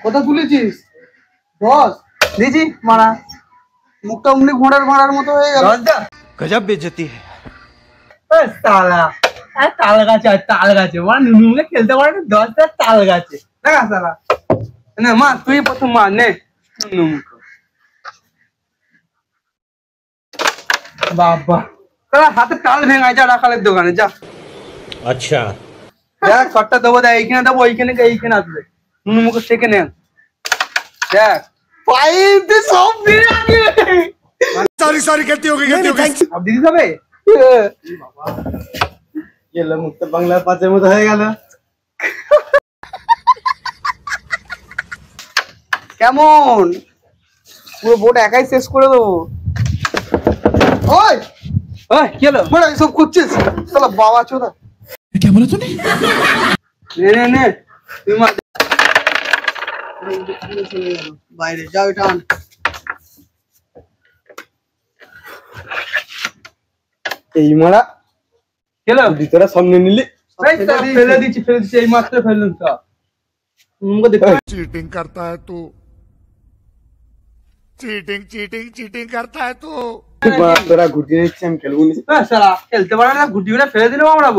কত তুলেছিস? 10 দিয়েছি মারা, মুখটা অমনি ঘোড়ার ভাড়ার মতো হয়ে গেল। गजब बेइज्जती है। তালা তাল গাছে তাল গাছে মানে নুনুকে খেলতে পারে 10টা তাল গাছে দেখা সালা না মা, তুই প্রথম মা নে নুনু। বাবা তারা হাতে তাল ভেঙায়, যা রাখালের দোকানে যা। अच्छा দেখ শটটা দেবো, দেখ এইখানে দেবো, এইখানে এইখানে আসবে, নুনু মুখে শেখে নেন। দেখ পাইপ সব দিয়ে আগে सॉरी गलती हो गई সব দিদি যাবে। গেল মুক্ত বাংলা পাঁচের মতো হয়ে গেল। কেমন পুরো বোর্ড একাই শেষ করে দেবো। ওই ওই কি হলো বড় এসব করছিস? শালা বাবা চোদা। क्या बोला तूने? নে নে নে তুই মা বাইরে যাও, এটা আন। এই মারা খেলো ভিতরে সামনে নিলি ফেলে দিচ্ছি এই মাত্র ফেললাম সব। মুখে দেখতে चीटिंग करता है तू, चीटिंग करता है तू। তোরা ঘুরতে নিচ্ছে আমি খেলবো। শালা খেলতে পারে না, গুটি গুলো ফেলে দিলাম আমরা।